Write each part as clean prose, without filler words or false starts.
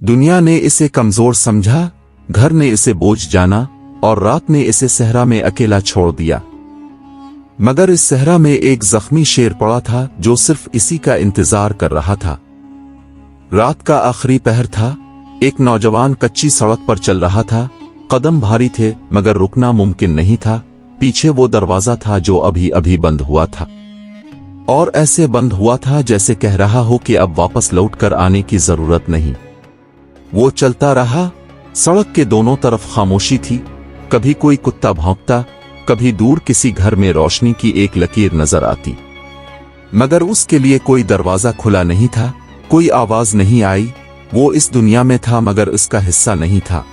दुनिया ने इसे कमजोर समझा, घर ने इसे बोझ जाना और रात ने इसे सहरा में अकेला छोड़ दिया। मगर इस सहरा में एक जख्मी शेर पड़ा था जो सिर्फ इसी का इंतजार कर रहा था। रात का आखिरी पहर था। एक नौजवान कच्ची सड़क पर चल रहा था। कदम भारी थे मगर रुकना मुमकिन नहीं था। पीछे वो दरवाजा था जो अभी अभी बंद हुआ था, और ऐसे बंद हुआ था जैसे कह रहा हो कि अब वापस लौटकर आने की जरूरत नहीं। वो चलता रहा। सड़क के दोनों तरफ खामोशी थी। कभी कोई कुत्ता भौंकता, कभी दूर किसी घर में रोशनी की एक लकीर नजर आती, मगर उसके लिए कोई दरवाजा खुला नहीं था। कोई आवाज नहीं आई। वो इस दुनिया में था मगर इसका हिस्सा नहीं था।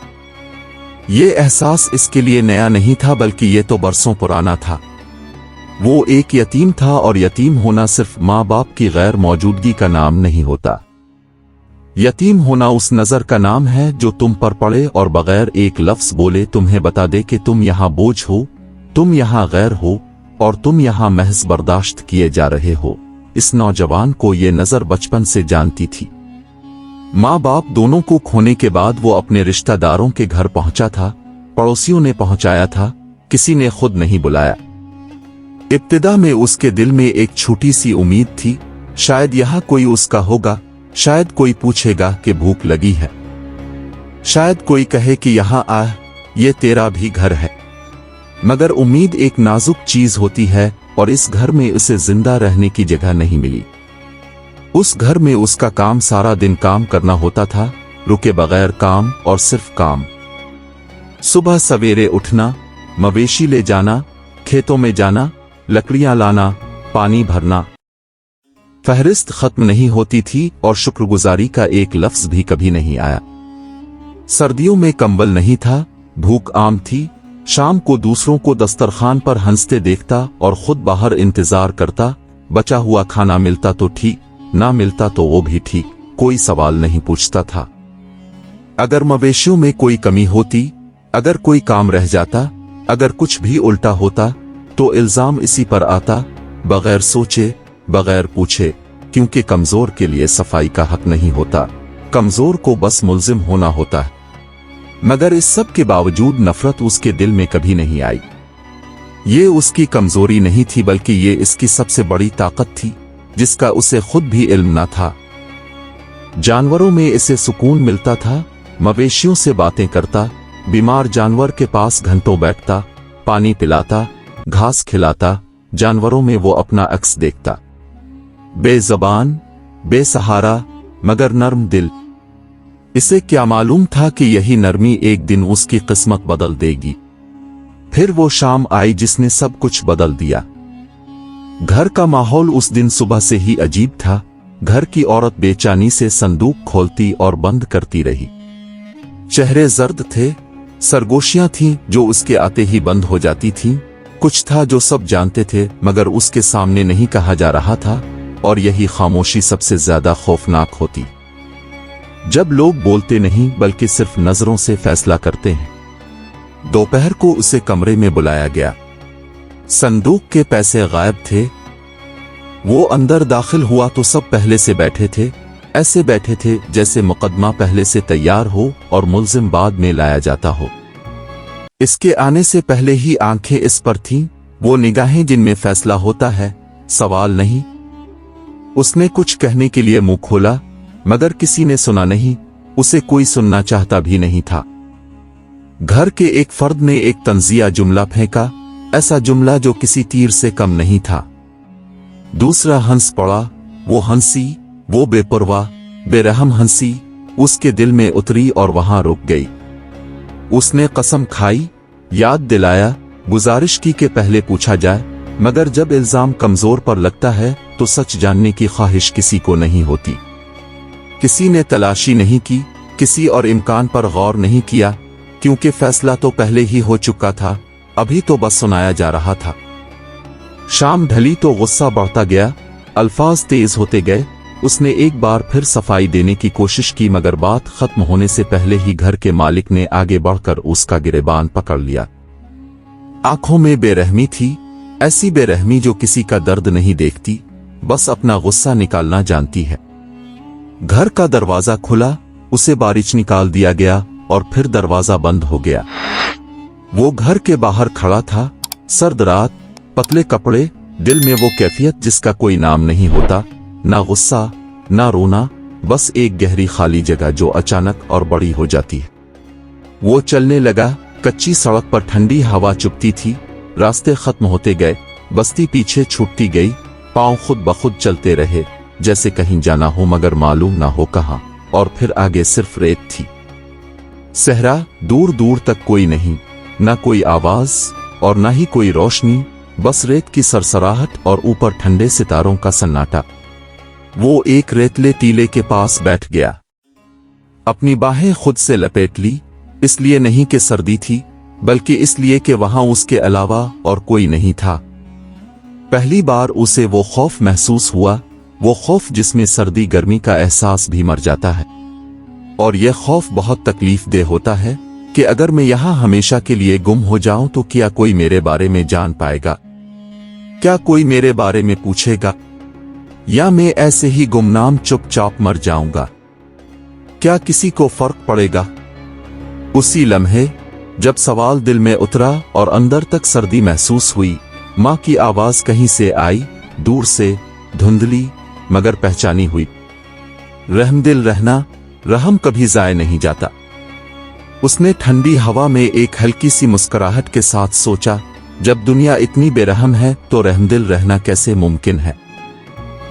ये एहसास इसके लिए नया नहीं था बल्कि ये तो बरसों पुराना था। वो एक यतीम था और यतीम होना सिर्फ माँ बाप की गैर मौजूदगी का नाम नहीं होता। यतीम होना उस नजर का नाम है जो तुम पर पड़े और बगैर एक लफ्ज बोले तुम्हें बता दे कि तुम यहां बोझ हो, तुम यहां गैर हो और तुम यहां महज बर्दाश्त किए जा रहे हो। इस नौजवान को ये नजर बचपन से जानती थी। माँ बाप दोनों को खोने के बाद वो अपने रिश्तेदारों के घर पहुंचा था। पड़ोसियों ने पहुंचाया था, किसी ने खुद नहीं बुलाया। इब्तिदा में उसके दिल में एक छोटी सी उम्मीद थी, शायद यहां कोई उसका होगा, शायद कोई पूछेगा कि भूख लगी है, शायद कोई कहे कि यहां आ, ये तेरा भी घर है। मगर उम्मीद एक नाजुक चीज होती है और इस घर में उसे जिंदा रहने की जगह नहीं मिली। उस घर में उसका काम सारा दिन काम करना होता था, रुके बगैर काम और सिर्फ काम। सुबह सवेरे उठना, मवेशी ले जाना, खेतों में जाना, लकड़ियां लाना, पानी भरना। फहरिस्त खत्म नहीं होती थी और शुक्रगुजारी का एक लफ्ज भी कभी नहीं आया। सर्दियों में कंबल नहीं था, भूख आम थी। शाम को दूसरों को दस्तरखान पर हंसते देखता और खुद बाहर इंतजार करता। बचा हुआ खाना मिलता तो ठीक, ना मिलता तो वो भी ठीक, कोई सवाल नहीं पूछता था। अगर मवेशियों में कोई कमी होती, अगर कोई काम रह जाता, अगर कुछ भी उल्टा होता तो इल्जाम इसी पर आता, बगैर सोचे, बगैर पूछे, क्योंकि कमजोर के लिए सफाई का हक नहीं होता, कमजोर को बस मुल्जिम होना होता है। मगर इस सब के बावजूद नफरत उसके दिल में कभी नहीं आई। ये उसकी कमजोरी नहीं थी बल्कि ये इसकी सबसे बड़ी ताकत थी जिसका उसे खुद भी इल्म न था। जानवरों में इसे सुकून मिलता था। मवेशियों से बातें करता, बीमार जानवर के पास घंटों बैठता, पानी पिलाता, घास खिलाता। जानवरों में वो अपना अक्स देखता, बेज़बान, बेसहारा मगर नर्म दिल। इसे क्या मालूम था कि यही नरमी एक दिन उसकी किस्मत बदल देगी। फिर वो शाम आई जिसने सब कुछ बदल दिया। घर का माहौल उस दिन सुबह से ही अजीब था। घर की औरत बेचैनी से संदूक खोलती और बंद करती रही। चेहरे जर्द थे, सरगोशियां थीं जो उसके आते ही बंद हो जाती थीं। कुछ था जो सब जानते थे मगर उसके सामने नहीं कहा जा रहा था, और यही खामोशी सबसे ज्यादा खौफनाक होती। जब लोग बोलते नहीं बल्कि सिर्फ नजरों से फैसला करते हैं। दोपहर को उसे कमरे में बुलाया गया। संदूक के पैसे गायब थे। वो अंदर दाखिल हुआ तो सब पहले से बैठे थे, ऐसे बैठे थे जैसे मुकदमा पहले से तैयार हो और मुल्जिम बाद में लाया जाता हो। इसके आने से पहले ही आंखें इस पर थीं, वो निगाहें जिनमें फैसला होता है, सवाल नहीं। उसने कुछ कहने के लिए मुंह खोला मगर किसी ने सुना नहीं, उसे कोई सुनना चाहता भी नहीं था। घर के एक फर्द ने एक तंजिया जुमला फेंका, ऐसा जुमला जो किसी तीर से कम नहीं था। दूसरा हंस पड़ा। वो हंसी, वो बेपरवाह, बेरहम हंसी उसके दिल में उतरी और वहां रुक गई। उसने कसम खाई, याद दिलाया, गुजारिश की कि पहले पूछा जाए, मगर जब इल्जाम कमजोर पर लगता है तो सच जानने की ख्वाहिश किसी को नहीं होती। किसी ने तलाशी नहीं की, किसी और इम्कान पर गौर नहीं किया, क्योंकि फैसला तो पहले ही हो चुका था, अभी तो बस सुनाया जा रहा था। शाम ढली तो गुस्सा बढ़ता गया, अल्फाज तेज होते गए। उसने एक बार फिर सफाई देने की कोशिश की मगर बात खत्म होने से पहले ही घर के मालिक ने आगे बढ़कर उसका गिरेबान पकड़ लिया। आंखों में बेरहमी थी, ऐसी बेरहमी जो किसी का दर्द नहीं देखती, बस अपना गुस्सा निकालना जानती है। घर का दरवाजा खुला, उसे बारिश निकाल दिया गया और फिर दरवाजा बंद हो गया। वो घर के बाहर खड़ा था, सर्द रात, पतले कपड़े, दिल में वो कैफियत जिसका कोई नाम नहीं होता, ना गुस्सा ना रोना, बस एक गहरी खाली जगह जो अचानक और बड़ी हो जाती है। वो चलने लगा, कच्ची सड़क पर ठंडी हवा चुभती थी, रास्ते खत्म होते गए, बस्ती पीछे छूटती गई, पांव खुद ब खुद चलते रहे, जैसे कहीं जाना हो मगर मालूम ना हो कहां, और फिर आगे सिर्फ रेत थी। सहरा, दूर दूर तक कोई नहीं, ना कोई आवाज और ना ही कोई रोशनी, बस रेत की सरसराहट और ऊपर ठंडे सितारों का सन्नाटा। वो एक रेतले टीले के पास बैठ गया, अपनी बाहें खुद से लपेट ली, इसलिए नहीं कि सर्दी थी, बल्कि इसलिए कि वहां उसके अलावा और कोई नहीं था। पहली बार उसे वो खौफ महसूस हुआ, वो खौफ जिसमें सर्दी गर्मी का एहसास भी मर जाता है। और यह खौफ बहुत तकलीफ दे होता है कि अगर मैं यहां हमेशा के लिए गुम हो जाऊं तो क्या कोई मेरे बारे में जान पाएगा? क्या कोई मेरे बारे में पूछेगा? या मैं ऐसे ही गुमनाम चुपचाप मर जाऊंगा? क्या किसी को फर्क पड़ेगा? उसी लम्हे जब सवाल दिल में उतरा और अंदर तक सर्दी महसूस हुई, मां की आवाज कहीं से आई, दूर से, धुंधली मगर पहचानी हुई। रहमदिल रहना, रहम कभी जाए नहीं जाता। उसने ठंडी हवा में एक हल्की सी मुस्कुराहट के साथ सोचा, जब दुनिया इतनी बेरहम है तो रहमदिल रहना कैसे मुमकिन है?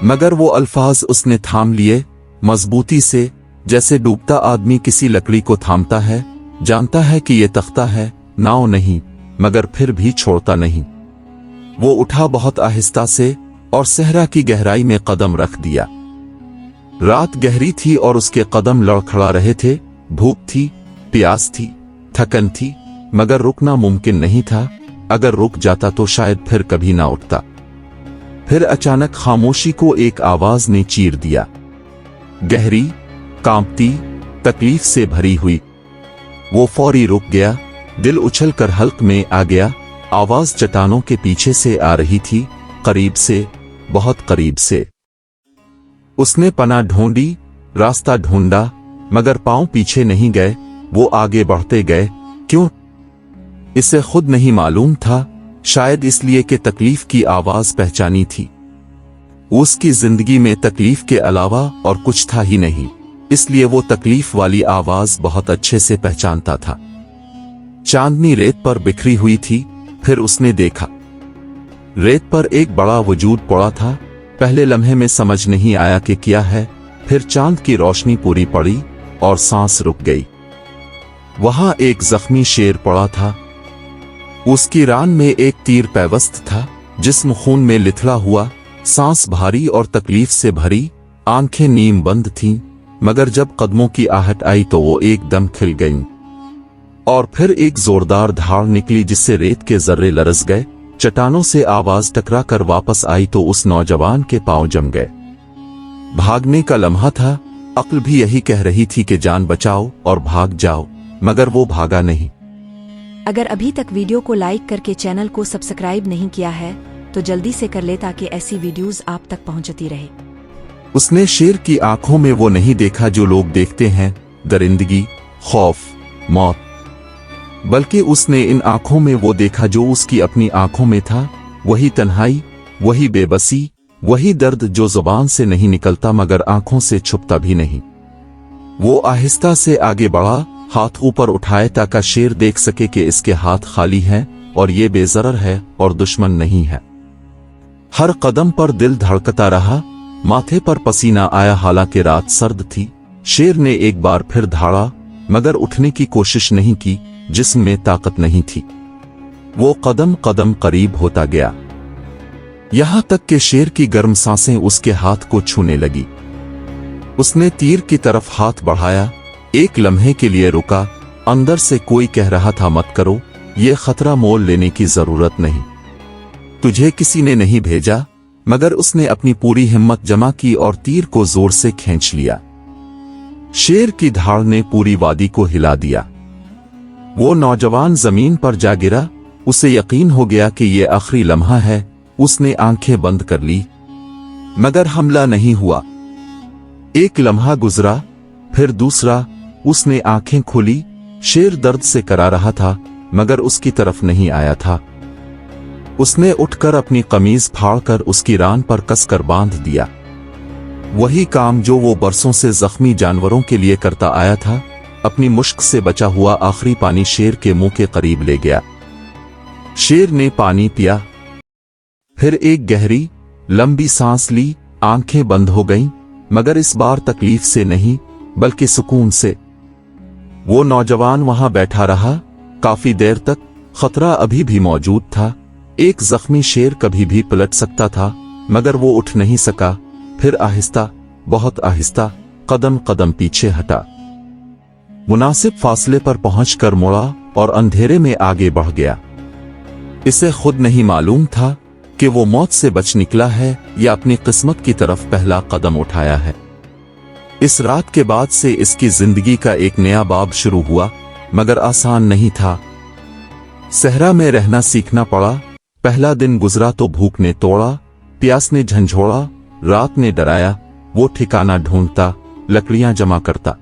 मगर वो अल्फाज उसने थाम लिए, मजबूती से, जैसे डूबता आदमी किसी लकड़ी को थामता है, जानता है कि ये तख्ता है, नाव नहीं, मगर फिर भी छोड़ता नहीं। वो उठा बहुत आहिस्ता से और सहरा की गहराई में कदम रख दिया। रात गहरी थी और उसके कदम लड़खड़ा रहे थे, भूख थी, प्यास थी, थकन थी, मगर रुकना मुमकिन नहीं था। अगर रुक जाता तो शायद फिर कभी ना उठता। फिर अचानक खामोशी को एक आवाज ने चीर दिया, गहरी, कांपती, तकलीफ से भरी हुई। वो फौरी रुक गया, दिल उछलकर हल्क में आ गया। आवाज चट्टानों के पीछे से आ रही थी, करीब से, बहुत करीब से। उसने पनाह ढूंढी, रास्ता ढूंढा, मगर पांव पीछे नहीं गए, वो आगे बढ़ते गए। क्यों? इसे खुद नहीं मालूम था, शायद इसलिए कि तकलीफ की आवाज पहचानी थी। उसकी जिंदगी में तकलीफ के अलावा और कुछ था ही नहीं, इसलिए वो तकलीफ वाली आवाज बहुत अच्छे से पहचानता था। चांदनी रेत पर बिखरी हुई थी। फिर उसने देखा, रेत पर एक बड़ा वजूद पड़ा था। पहले लम्हे में समझ नहीं आया कि क्या है, फिर चांद की रोशनी पूरी पड़ी और सांस रुक गई। वहां एक जख्मी शेर पड़ा था, उसकी रान में एक तीर पैवस्त था, जिस्म खून में लिथड़ा हुआ, सांस भारी और तकलीफ से भरी, आंखें नीम बंद थीं, मगर जब कदमों की आहट आई तो वो एकदम खिल गईं। और फिर एक जोरदार धार निकली जिससे रेत के जर्रे लरस गए। चट्टानों से आवाज टकरा कर वापस आई तो उस नौजवान के पांव जम गए। भागने का लम्हा था, अक्ल भी यही कह रही थी कि जान बचाओ और भाग जाओ, मगर वो भागा नहीं। अगर अभी तक वीडियो को लाइक करके चैनल को सब्सक्राइब नहीं किया है तो जल्दी से कर ले ताकि ऐसी वीडियोस आप तक पहुंचती रहे। उसने शेर की आंखों में वो नहीं देखा जो लोग देखते हैं, दरिंदगी, खौफ, मौत, बल्कि उसने इन आंखों में वो देखा जो उसकी अपनी आंखों में था, वही तन्हाई, वही बेबसी, वही दर्द जो जुबान से नहीं निकलता मगर आंखों से छुपता भी नहीं। वो आहिस्ता से आगे बढ़ा, हाथ ऊपर उठाए ताकि शेर देख सके कि इसके हाथ खाली हैं और ये बेजरर है और दुश्मन नहीं है। हर कदम पर दिल धड़कता रहा, माथे पर पसीना आया, हालांकि रात सर्द थी। शेर ने एक बार फिर धाड़ा, मगर उठने की कोशिश नहीं की, जिस्म में ताकत नहीं थी। वो कदम कदम करीब होता गया, यहां तक कि शेर की गर्म सांसें उसके हाथ को छूने लगी। उसने तीर की तरफ हाथ बढ़ाया, एक लम्हे के लिए रुका। अंदर से कोई कह रहा था, मत करो, ये खतरा मोल लेने की जरूरत नहीं, तुझे किसी ने नहीं भेजा। मगर उसने अपनी पूरी हिम्मत जमा की और तीर को जोर से खींच लिया। शेर की धाड़ ने पूरी वादी को हिला दिया। वो नौजवान जमीन पर जा गिरा, उसे यकीन हो गया कि ये आखिरी लम्हा है। उसने आंखें बंद कर ली, मगर हमला नहीं हुआ। एक लम्हा गुजरा, फिर दूसरा, उसने आंखें खोली। शेर दर्द से करा रहा था मगर उसकी तरफ नहीं आया था। उसने उठकर अपनी कमीज फाड़कर उसकी रान पर कसकर बांध दिया। वही काम जो वो बरसों से जख्मी जानवरों के लिए करता आया था। अपनी मुश्क से बचा हुआ आखिरी पानी शेर के मुंह के करीब ले गया। शेर ने पानी पिया, फिर एक गहरी लंबी सांस ली। आंखें बंद हो गईं, मगर इस बार तकलीफ से नहीं बल्कि सुकून से। वो नौजवान वहां बैठा रहा काफी देर तक। खतरा अभी भी मौजूद था। एक जख्मी शेर कभी भी पलट सकता था, मगर वो उठ नहीं सका। फिर आहिस्ता, बहुत आहिस्ता कदम कदम पीछे हटा। मुनासिब फासले पर पहुंचकर मुड़ा और अंधेरे में आगे बढ़ गया। इसे खुद नहीं मालूम था कि वो मौत से बच निकला है या अपनी किस्मत की तरफ पहला कदम उठाया है। इस रात के बाद से इसकी जिंदगी का एक नया बाब शुरू हुआ, मगर आसान नहीं था। सहरा में रहना सीखना पड़ा। पहला दिन गुजरा तो भूख ने तोड़ा, प्यास ने झंझोड़ा, रात ने डराया। वो ठिकाना ढूंढता, लकड़ियां जमा करता,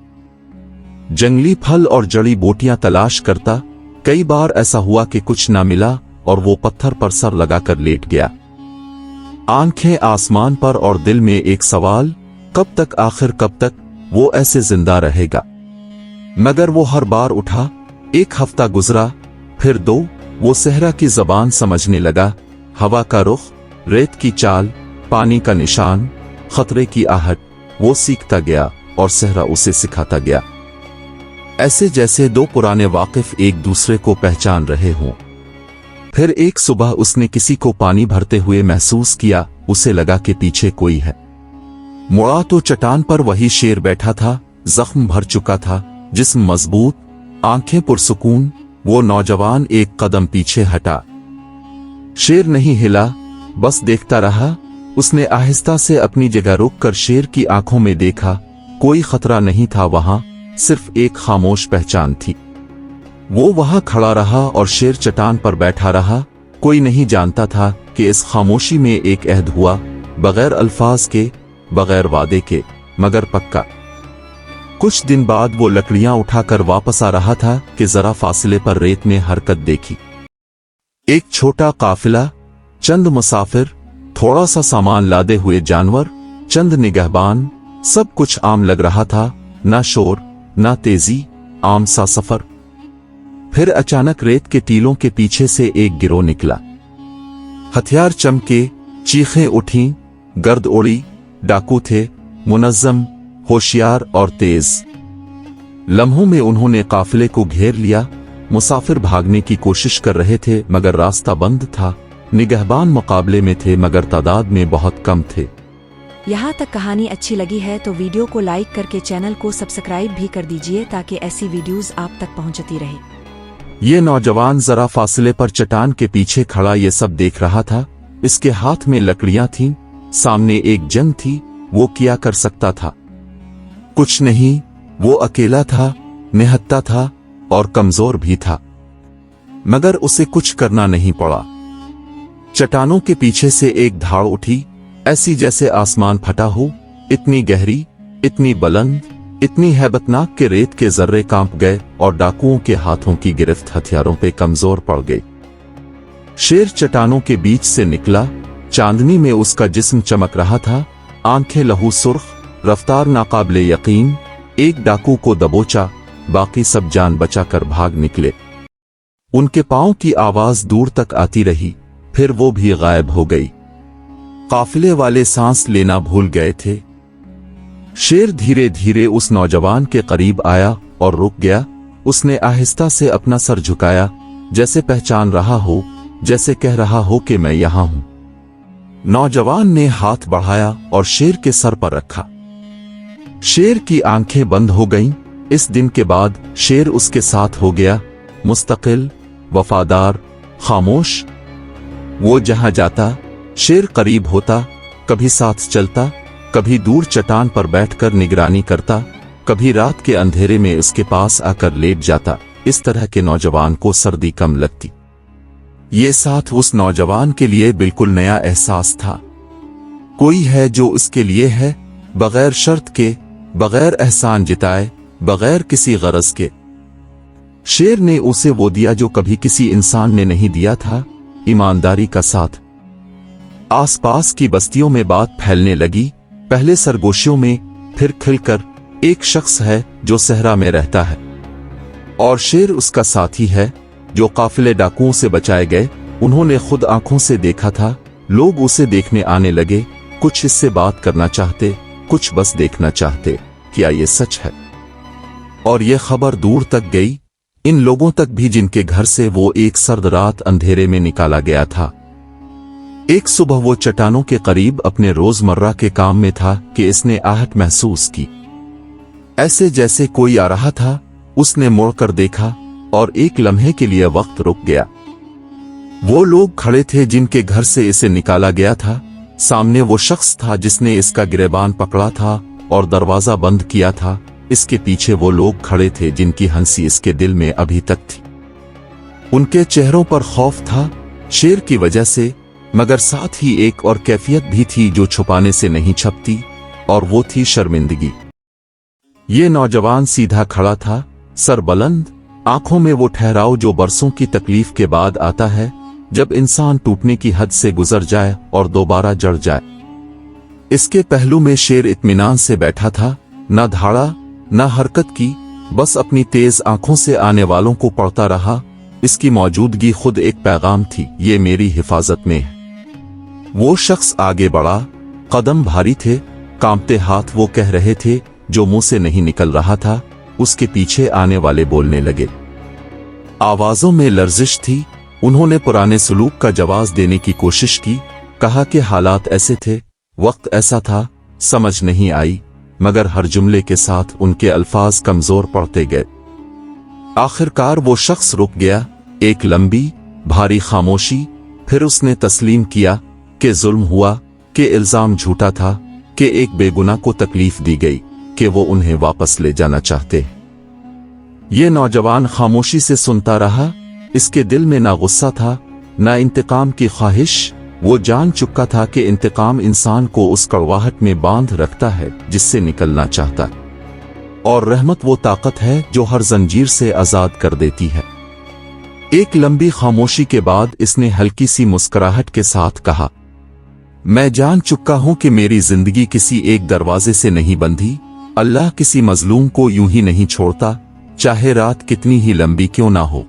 जंगली फल और जड़ी बूटियां तलाश करता। कई बार ऐसा हुआ कि कुछ ना मिला और वो पत्थर पर सर लगाकर लेट गया, आंखें आसमान पर और दिल में एक सवाल, कब तक, आखिर कब तक वो ऐसे जिंदा रहेगा। मगर वो हर बार उठा। एक हफ्ता गुजरा, फिर दो। वो सहरा की जबान समझने लगा। हवा का रुख, रेत की चाल, पानी का निशान, खतरे की आहट। वो सीखता गया और सहरा उसे सिखाता गया, ऐसे जैसे दो पुराने वाकिफ एक दूसरे को पहचान रहे हों। फिर एक सुबह उसने किसी को पानी भरते हुए महसूस किया। उसे लगा कि पीछे कोई है। मुड़ा तो चट्टान पर वही शेर बैठा था, जख्म भर चुका था, जिस्म मजबूत, आंखें पुरसुकून। वो नौजवान एक कदम पीछे हटा। शेर नहीं हिला, बस देखता रहा। उसने आहिस्ता से अपनी जगह रुककर शेर की आंखों में देखा। कोई खतरा नहीं था वहां, सिर्फ एक खामोश पहचान थी। वो वहां खड़ा रहा और शेर चट्टान पर बैठा रहा। कोई नहीं जानता था कि इस खामोशी में एक अहद हुआ, बगैर अल्फाज के, बगैर वादे के, मगर पक्का। कुछ दिन बाद वो लकड़ियां उठाकर वापस आ रहा था कि जरा फासले पर रेत में हरकत देखी। एक छोटा काफिला, चंद मुसाफिर, थोड़ा सा सामान लादे हुए जानवर, चंद निगहबान। सब कुछ आम लग रहा था, ना शोर ना तेजी, आम सा सफर। फिर अचानक रेत के टीलों के पीछे से एक गिरोह निकला। हथियार चमके, चीखें उठीं, गर्द उड़ी। डाकू थे, मुनज्जम, होशियार और तेज। लम्हों में उन्होंने काफिले को घेर लिया। मुसाफिर भागने की कोशिश कर रहे थे मगर रास्ता बंद था। निगहबान मुकाबले में थे मगर तादाद में बहुत कम थे। यहाँ तक कहानी अच्छी लगी है तो वीडियो को लाइक करके चैनल को सब्सक्राइब भी कर दीजिए ताकि ऐसी वीडियोस आप तक पहुँचती रहे। ये नौजवान जरा फासले पर चट्टान के पीछे खड़ा ये सब देख रहा था। इसके हाथ में लकड़ियां थीं, सामने एक जंग थी। वो क्या कर सकता था? कुछ नहीं। वो अकेला था, निहत्था था और कमजोर भी था, मगर उसे कुछ करना नहीं पड़ा। चट्टानों के पीछे से एक धाड़ उठी, ऐसी जैसे आसमान फटा हो, इतनी गहरी, इतनी बुलंद, इतनी हैबतनाक कि रेत के जर्रे कांप गए और डाकुओं के हाथों की गिरफ्त हथियारों पे कमजोर पड़ गई। शेर चट्टानों के बीच से निकला। चांदनी में उसका जिस्म चमक रहा था, आंखें लहू सुर्ख, रफ्तार नाकाबिले यकीन। एक डाकू को दबोचा, बाकी सब जान बचाकर भाग निकले। उनके पांव की आवाज दूर तक आती रही, फिर वो भी गायब हो गई। काफिले वाले सांस लेना भूल गए थे। शेर धीरे धीरे उस नौजवान के करीब आया और रुक गया। उसने आहिस्ता से अपना सर झुकाया, जैसे पहचान रहा हो, जैसे कह रहा हो कि मैं यहां हूं। नौजवान ने हाथ बढ़ाया और शेर के सर पर रखा। शेर की आंखें बंद हो गईं। इस दिन के बाद शेर उसके साथ हो गया, मुस्तकिल, वफादार, खामोश। वो जहां जाता, शेर करीब होता, कभी साथ चलता, कभी दूर चट्टान पर बैठकर निगरानी करता, कभी रात के अंधेरे में उसके पास आकर लेट जाता। इस तरह के नौजवान को सर्दी कम लगती। ये साथ उस नौजवान के लिए बिल्कुल नया एहसास था। कोई है जो उसके लिए है, बगैर शर्त के, बगैर एहसान जिताए, बगैर किसी गरज के। शेर ने उसे वो दिया जो कभी किसी इंसान ने नहीं दिया था, ईमानदारी का साथ। आसपास की बस्तियों में बात फैलने लगी, पहले सरगोशियों में, फिर खिलकर, एक शख्स है जो सहरा में रहता है और शेर उसका साथी है। जो काफिले डाकुओं से बचाए गए, उन्होंने खुद आंखों से देखा था। लोग उसे देखने आने लगे, कुछ इससे बात करना चाहते, कुछ बस देखना चाहते। क्या ये सच है? और ये खबर दूर तक गई, इन लोगों तक भी जिनके घर से वो एक सर्द रात अंधेरे में निकाला गया था। एक सुबह वो चट्टानों के करीब अपने रोजमर्रा के काम में था कि इसने आहट महसूस की, ऐसे जैसे कोई आ रहा था। उसने मुड़कर देखा और एक लम्हे के लिए वक्त रुक गया। वो लोग खड़े थे जिनके घर से इसे निकाला गया था। सामने वो शख्स था जिसने इसका गिरेबान पकड़ा था और दरवाजा बंद किया था। इसके पीछे वो लोग खड़े थे जिनकी हंसी इसके दिल में अभी तक थी। उनके चेहरों पर खौफ था, शेर की वजह से, मगर साथ ही एक और कैफियत भी थी जो छुपाने से नहीं छपती, और वो थी शर्मिंदगी। ये नौजवान सीधा खड़ा था, सर बुलंद, आंखों में वो ठहराव जो बरसों की तकलीफ के बाद आता है, जब इंसान टूटने की हद से गुजर जाए और दोबारा जड़ जाए। इसके पहलू में शेर इत्मीनान से बैठा था, न धाड़ा न हरकत की, बस अपनी तेज आंखों से आने वालों को पढ़ता रहा। इसकी मौजूदगी खुद एक पैगाम थी, ये मेरी हिफाजत में है। वो शख्स आगे बढ़ा, कदम भारी थे, कांपते हाथ वो कह रहे थे जो मुंह से नहीं निकल रहा था। उसके पीछे आने वाले बोलने लगे, आवाजों में लर्जिश थी। उन्होंने पुराने सलूक का जवाब देने की कोशिश की, कहा कि हालात ऐसे थे, वक्त ऐसा था, समझ नहीं आई, मगर हर जुमले के साथ उनके अल्फाज कमजोर पड़ते गए। आखिरकार वो शख्स रुक गया, एक लंबी भारी खामोशी, फिर उसने तस्लीम किया कि जुल्म हुआ, कि इल्जाम झूठा था, कि एक बेगुनाह को तकलीफ दी गई, कि वो उन्हें वापस ले जाना चाहते। ये नौजवान खामोशी से सुनता रहा। इसके दिल में ना गुस्सा था, ना इंतकाम की ख्वाहिश। वो जान चुका था कि इंतकाम इंसान को उस कड़वाहट में बांध रखता है जिससे निकलना चाहता, और रहमत वो ताकत है जो हर जंजीर से आजाद कर देती है। एक लंबी खामोशी के बाद इसने हल्की सी मुस्कुराहट के साथ कहा, मैं जान चुका हूं कि मेरी जिंदगी किसी एक दरवाजे से नहीं बंधी। अल्लाह किसी मजलूम को यूं ही नहीं छोड़ता, चाहे रात कितनी ही लंबी क्यों ना हो।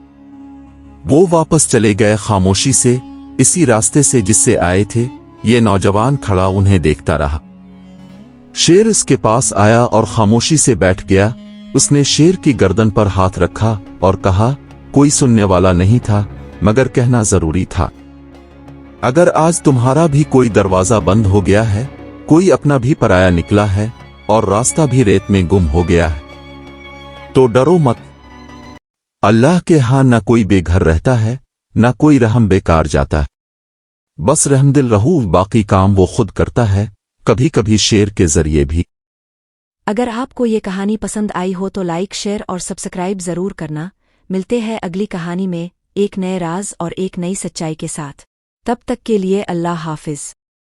वो वापस चले गए खामोशी से, इसी रास्ते से जिससे आए थे। ये नौजवान खड़ा उन्हें देखता रहा। शेर इसके पास आया और खामोशी से बैठ गया। उसने शेर की गर्दन पर हाथ रखा और कहा, कोई सुनने वाला नहीं था, मगर कहना जरूरी था। अगर आज तुम्हारा भी कोई दरवाजा बंद हो गया है, कोई अपना भी पराया निकला है और रास्ता भी रेत में गुम हो गया है, तो डरो मत। अल्लाह के यहां न कोई बेघर रहता है, न कोई रहम बेकार जाता है। बस रहमदिल रहू, बाकी काम वो खुद करता है, कभी कभी शेर के जरिए भी। अगर आपको ये कहानी पसंद आई हो तो लाइक, शेयर और सब्सक्राइब जरूर करना। मिलते हैं अगली कहानी में, एक नए राज और एक नई सच्चाई के साथ। तब तक के लिए अल्लाह हाफिज।